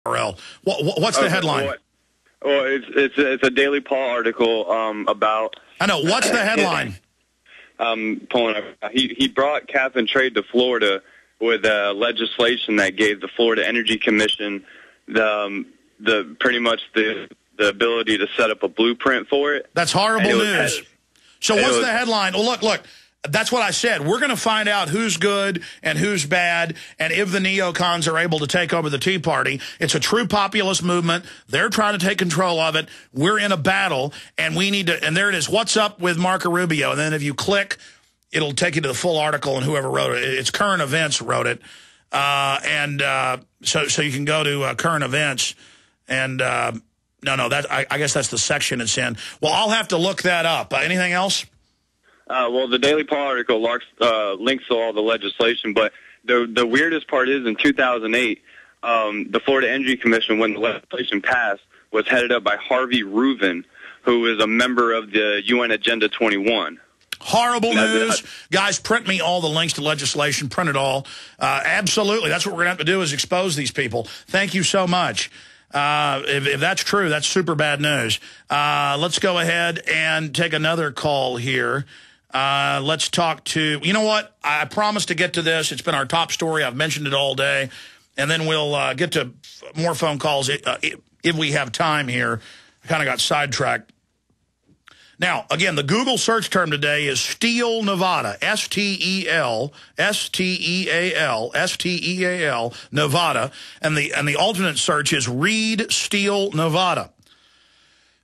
What's the headline? Well, it's a Daily Paul article about. I know. What's the headline? Pulling up. He brought cap and trade to Florida with legislation that gave the Florida Energy Commission the pretty much the ability to set up a blueprint for it. That's horrible news. So what's the headline? Well, look. That's what I said. We're going to find out who's good and who's bad, and if the neocons are able to take over the Tea Party. It's a true populist movement. They're trying to take control of it. We're in a battle, and we need to. And there it is. What's up with Marco Rubio? And then if you click, it'll take you to the full article and whoever wrote it. It's Current Events wrote it, so you can go to Current Events and. No, I guess that's the section it's in. Well, I'll have to look that up. Anything else? Well, the Daily Paul article links to all the legislation, but the weirdest part is in 2008, the Florida Energy Commission, when the legislation passed, was headed up by Harvey Reuven, who is a member of the UN Agenda 21. Horrible news. Guys, print me all the links to legislation. Print it all. Absolutely. That's what we're going to have to do is expose these people. Thank you so much. If that's true, that's super bad news. Let's go ahead and take another call here. Let's talk to, you know what? I promised to get to this. It's been our top story. I've mentioned it all day. And then we'll get to more phone calls if we have time here. I kind of got sidetracked. Now, again, the Google search term today is Steal Nevada, S-T-E-A-L, Nevada, and the alternate search is Reid Steal Nevada.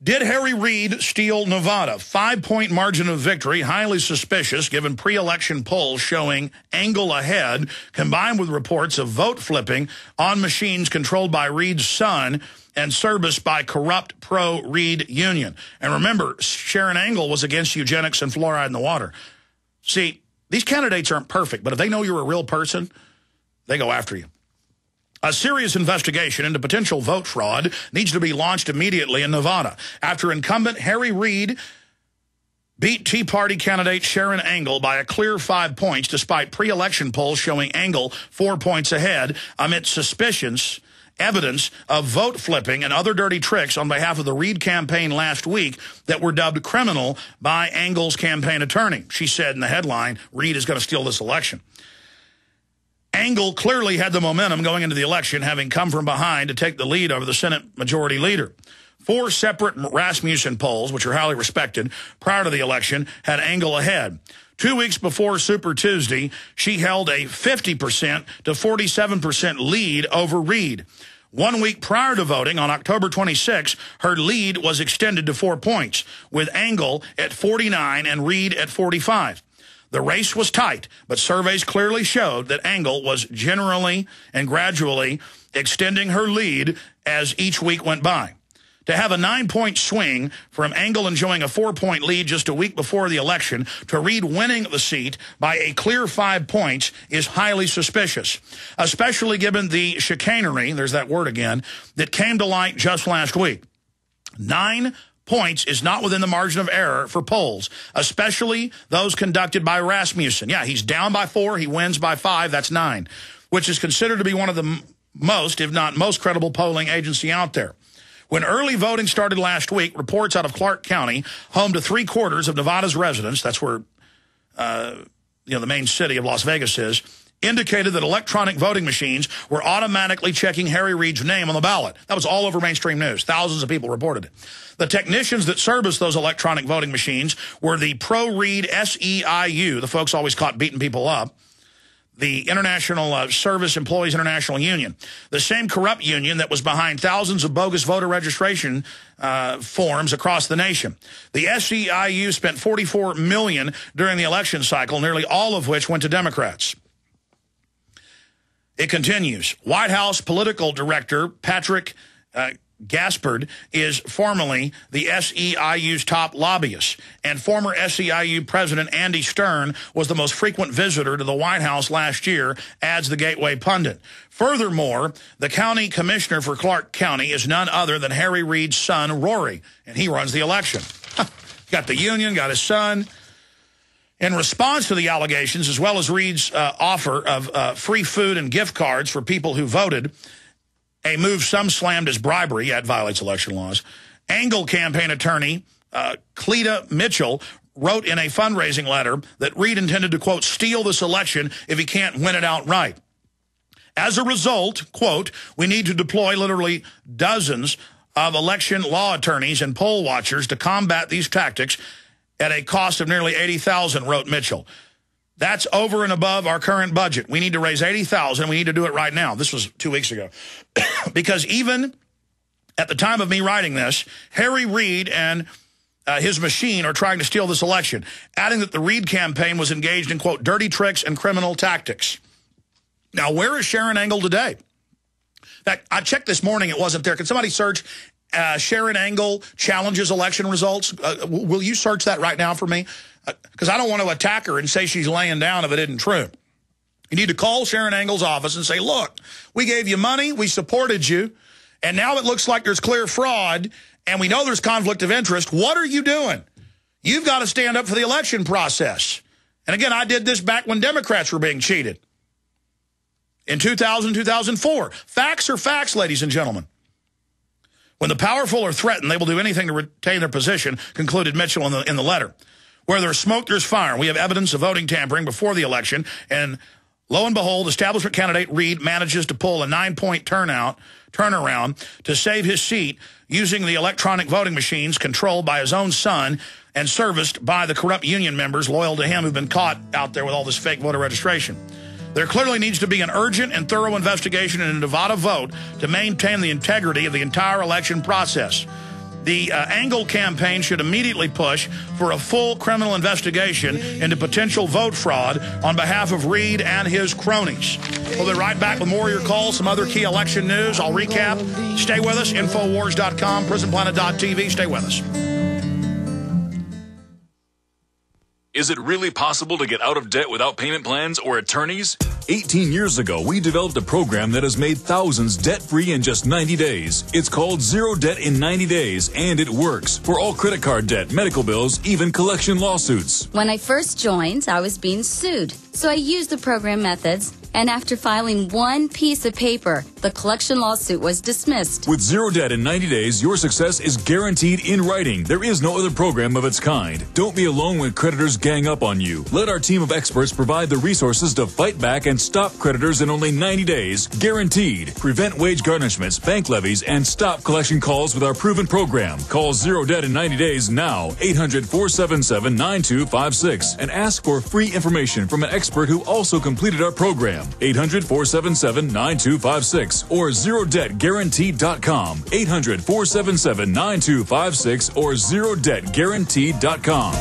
Did Harry Reid steal Nevada? 5-point margin of victory, highly suspicious given pre-election polls showing angle ahead, combined with reports of vote flipping on machines controlled by Reid's son and serviced by corrupt pro-Reid union. And remember, Sharon Angle was against eugenics and fluoride in the water. See, these candidates aren't perfect, but if they know you're a real person, they go after you. A serious investigation into potential vote fraud needs to be launched immediately in Nevada after incumbent Harry Reid beat Tea Party candidate Sharon Angle by a clear 5 points, despite pre-election polls showing Angle 4 points ahead amid evidence of vote flipping and other dirty tricks on behalf of the Reid campaign last week that were dubbed criminal by Angle's campaign attorney. She said in the headline, Reid is going to steal this election. Angle clearly had the momentum going into the election, having come from behind to take the lead over the Senate Majority Leader. 4 separate Rasmussen polls, which are highly respected, prior to the election, had Angle ahead. 2 weeks before Super Tuesday, she held a 50% to 47% lead over Reid. 1 week prior to voting, on October 26, her lead was extended to 4 points, with Angle at 49 and Reid at 45. The race was tight, but surveys clearly showed that Angle was generally and gradually extending her lead as each week went by. To have a 9-point swing from Angle enjoying a 4-point lead just a week before the election to Reid winning the seat by a clear 5 points is highly suspicious, especially given the chicanery, there's that word again, that came to light just last week. 9 points is not within the margin of error for polls, especially those conducted by Rasmussen. Yeah, he's down by 4, he wins by 5, that's 9, which is considered to be one of the most, if not most credible polling agency out there. When early voting started last week, reports out of Clark County, home to 3/4 of Nevada's residents, that's where the main city of Las Vegas is, indicated that electronic voting machines were automatically checking Harry Reid's name on the ballot. That was all over mainstream news. Thousands of people reported it. The technicians that serviced those electronic voting machines were the pro-Reid SEIU, the folks always caught beating people up, the International Service Employees International Union, the same corrupt union that was behind thousands of bogus voter registration forms across the nation. The SEIU spent $44 million during the election cycle, nearly all of which went to Democrats. It continues. White House political director Patrick Gaspard is formerly the SEIU's top lobbyist, and former SEIU President Andy Stern was the most frequent visitor to the White House last year, adds the Gateway pundit. Furthermore, the county commissioner for Clark County is none other than Harry Reid's son, Rory, and he runs the election. Got the union, got his son. In response to the allegations, as well as Reid's offer of free food and gift cards for people who voted, a move some slammed as bribery, yet violates election laws. Angle campaign attorney Cleta Mitchell wrote in a fundraising letter that Reid intended to, quote, steal this election if he can't win it outright. As a result, quote, we need to deploy literally dozens of election law attorneys and poll watchers to combat these tactics at a cost of nearly $80,000, wrote Mitchell. That's over and above our current budget. We need to raise $80,000. We need to do it right now. This was 2 weeks ago. Because even at the time of me writing this, Harry Reid and his machine are trying to steal this election, adding that the Reid campaign was engaged in, quote, dirty tricks and criminal tactics. Now, where is Sharon Angle today? In fact, I checked this morning. It wasn't there. Can somebody search Sharon Angle challenges election results? Will you search that right now for me? Because I don't want to attack her and say she's laying down if it isn't true. You need to call Sharon Angle's office and say, look, we gave you money, we supported you, and now it looks like there's clear fraud, and we know there's conflict of interest. What are you doing? You've got to stand up for the election process. And again, I did this back when Democrats were being cheated. In 2000, 2004. Facts are facts, ladies and gentlemen. When the powerful are threatened, they will do anything to retain their position, concluded Mitchell in the letter. Where there's smoke, there's fire. We have evidence of voting tampering before the election, and lo and behold, establishment candidate Reid manages to pull a 9-point turnaround to save his seat using the electronic voting machines controlled by his own son and serviced by the corrupt union members loyal to him who've been caught out there with all this fake voter registration. There clearly needs to be an urgent and thorough investigation in a Nevada vote to maintain the integrity of the entire election process. The Angle campaign should immediately push for a full criminal investigation into potential vote fraud on behalf of Reid and his cronies. We'll be right back with more of your calls, some other key election news. I'll recap. Stay with us, Infowars.com, PrisonPlanet.tv. Stay with us. Is it really possible to get out of debt without payment plans or attorneys? 18 years ago, we developed a program that has made thousands debt-free in just 90 days. It's called Zero Debt in 90 Days, and it works for all credit card debt, medical bills, even collection lawsuits. When I first joined, I was being sued. So I used the program methods, and after filing one piece of paper, the collection lawsuit was dismissed. With Zero Debt in 90 days, your success is guaranteed in writing. There is no other program of its kind. Don't be alone when creditors gang up on you. Let our team of experts provide the resources to fight back and stop creditors in only 90 days, guaranteed. Prevent wage garnishments, bank levies, and stop collection calls with our proven program. Call Zero Debt in 90 days now, 800-477-9256, and ask for free information from an expert who also completed our program. 800-477-9256 or ZeroDebtGuaranteed.com. 800-477-9256 or ZeroDebtGuaranteed.com.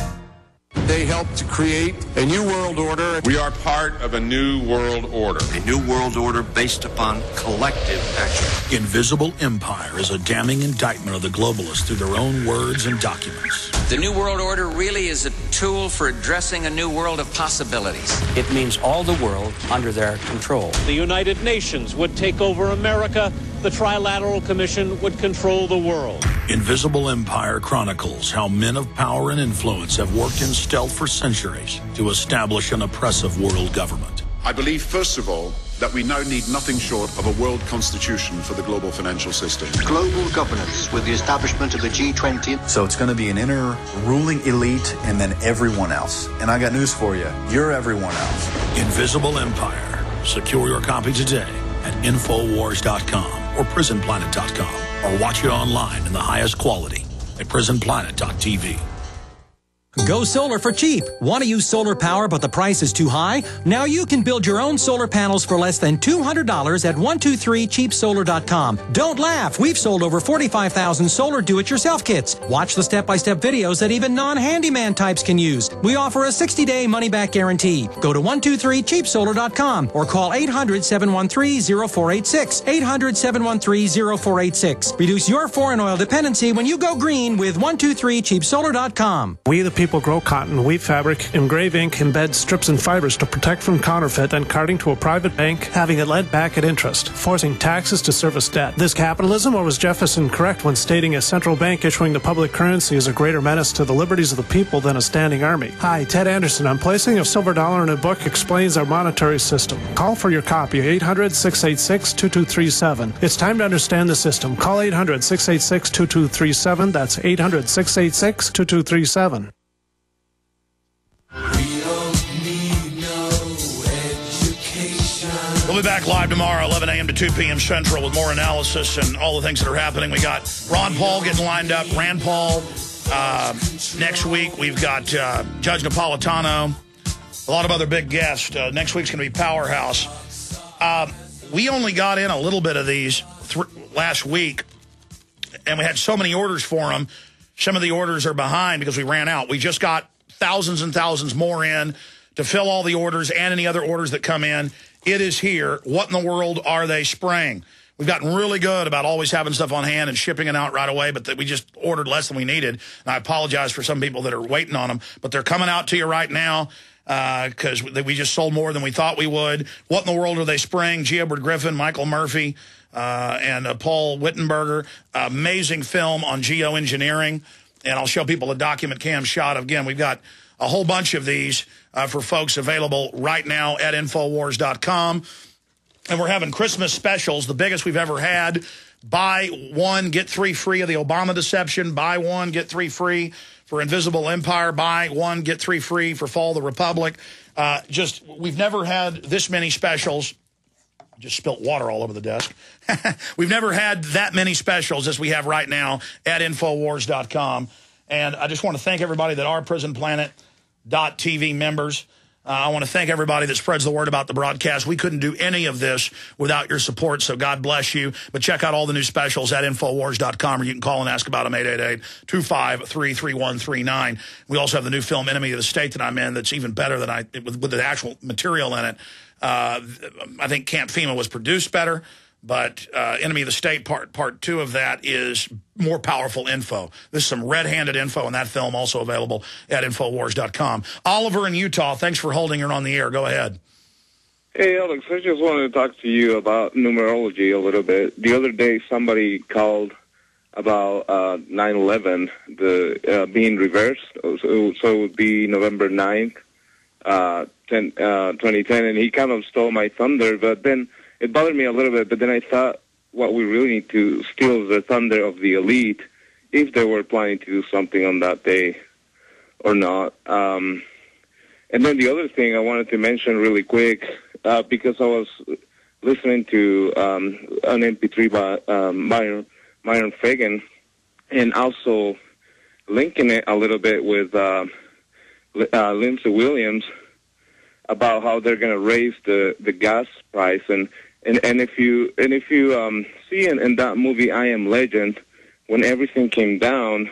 They helped to create a new world order. We are part of a new world order. A new world order based upon collective action. Invisible Empire is a damning indictment of the globalists through their own words and documents. The New World Order really is a tool for addressing a new world of possibilities. It means all the world under their control. The United Nations would take over America. The Trilateral Commission would control the world. Invisible Empire chronicles how men of power and influence have worked in stealth for centuries to establish an oppressive world government. I believe, first of all, that we now need nothing short of a world constitution for the global financial system. Global governance with the establishment of the G20. So it's going to be an inner ruling elite and then everyone else. And I got news for you. You're everyone else. Invisible Empire. Secure your copy today at Infowars.com or PrisonPlanet.com or watch it online in the highest quality at PrisonPlanet.tv. Go solar for cheap. Want to use solar power but the price is too high? Now you can build your own solar panels for less than $200 at 123cheapsolar.com. Don't laugh. We've sold over 45,000 solar do-it-yourself kits. Watch the step-by-step videos that even non-handyman types can use. We offer a 60-day money-back guarantee. Go to 123cheapsolar.com or call 800-713-0486. 800-713-0486. Reduce your foreign oil dependency when you go green with 123cheapsolar.com. We the people people grow cotton, weave fabric, engrave ink, embed strips and fibers to protect from counterfeit, and carting to a private bank, having it lent back at interest, forcing taxes to service debt. This capitalism, or was Jefferson correct when stating a central bank issuing the public currency is a greater menace to the liberties of the people than a standing army? Hi, Ted Anderson. I'm placing a silver dollar in a book explains our monetary system. Call for your copy, 800-686-2237. It's time to understand the system. Call 800-686-2237. That's 800-686-2237. We'll be back live tomorrow, 11 a.m. to 2 p.m. Central, with more analysis and all the things that are happening. We got Ron Paul getting lined up, Rand Paul. Next week, we've got Judge Napolitano, a lot of other big guests. Next week's going to be Powerhouse. We only got in a little bit of these last week, and we had so many orders for them. Some of the orders are behind because we ran out. We just got thousands and thousands more in to fill all the orders and any other orders that come in. It is here. What in the world are they spraying? We've gotten really good about always having stuff on hand and shipping it out right away, but we just ordered less than we needed. And I apologize for some people that are waiting on them, but they're coming out to you right now because we just sold more than we thought we would. What in the world are they spraying? G. Edward Griffin, Michael Murphy, and Paul Wittenberger. Amazing film on geoengineering. And I'll show people a document cam shot. Again, we've got a whole bunch of these for folks available right now at Infowars.com. And we're having Christmas specials, the biggest we've ever had. Buy one, get 3 free of the Obama deception. Buy one, get 3 free for Invisible Empire. Buy one, get 3 free for Fall of the Republic. We've never had this many specials. Just spilt water all over the desk. We've never had that many specials as we have right now at Infowars.com. And I just want to thank everybody that are PrisonPlanet.tv members. I want to thank everybody that spreads the word about the broadcast. We couldn't do any of this without your support, so God bless you. But check out all the new specials at Infowars.com, or you can call and ask about them, 888-253-3139. We also have the new film, Enemy of the State, that I'm in that's even better than with the actual material in it. I think Camp FEMA was produced better, but Enemy of the State part 2 of that is more powerful info. There's some red-handed info in that film, also available at Infowars.com. Oliver in Utah, thanks for holding her on the air. Go ahead. Hey, Alex, I just wanted to talk to you about numerology a little bit. The other day, somebody called about 9/11 being reversed. So it would be November 9th. 2010, and he kind of stole my thunder, but then it bothered me a little bit, but then I thought what we really need to steal is the thunder of the elite, if they were planning to do something on that day or not. And then the other thing I wanted to mention really quick, because I was listening to an MP3 by Myron Fagan, and also linking it a little bit with Lindsey Williams about how they're going to raise the gas price, and if you see in that movie I Am Legend, when everything came down,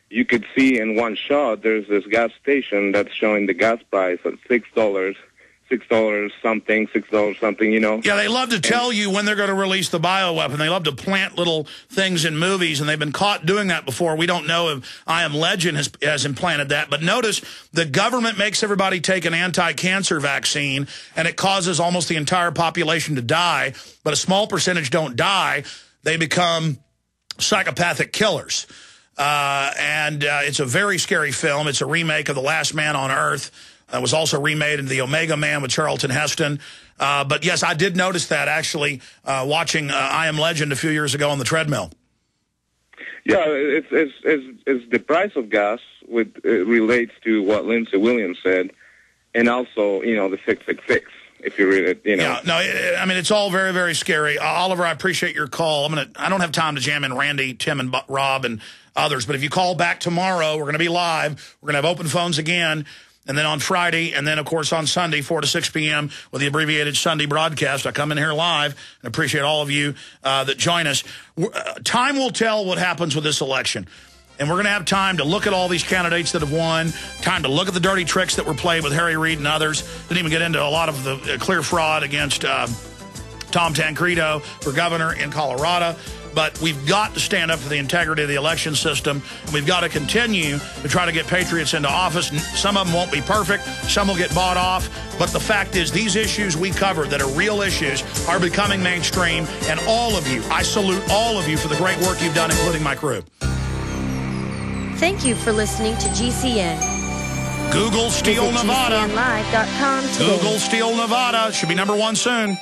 you could see in one shot there's this gas station that's showing the gas price at $6 something, you know. Yeah, they love to tell you when they're going to release the bioweapon. They love to plant little things in movies, and they've been caught doing that before. We don't know if I Am Legend has implanted that. But notice the government makes everybody take an anti-cancer vaccine, and it causes almost the entire population to die. But a small percentage don't die. They become psychopathic killers. And it's a very scary film. It's a remake of The Last Man on Earth. It was also remade into The Omega Man with Charlton Heston. But, yes, I did notice that, actually, watching I Am Legend a few years ago on the treadmill. Yeah, it's the price of gas relates to what Lindsey Williams said, and also, you know, the 666, if you read it, you know. Yeah, no, I mean, it's all very, very scary. Oliver, I appreciate your call. I don't have time to jam in Randy, Tim, and Rob and others, but if you call back tomorrow, we're going to be live. We're going to have open phones again. And then on Friday, and then, of course, on Sunday, 4 to 6 p.m. with the abbreviated Sunday broadcast. I come in here live and appreciate all of you that join us. Time will tell what happens with this election. And we're going to have time to look at all these candidates that have won, time to look at the dirty tricks that were played with Harry Reid and others. Didn't even get into a lot of the clear fraud against Tom Tancredo for governor in Colorado. But we've got to stand up for the integrity of the election system. And we've got to continue to try to get patriots into office. Some of them won't be perfect. Some will get bought off. But the fact is, these issues we cover that are real issues are becoming mainstream. And all of you, I salute all of you for the great work you've done, including my crew. Thank you for listening to GCN. Google Steal Nevada. GCNlive.com today. Google Steal Nevada. Should be #1 soon.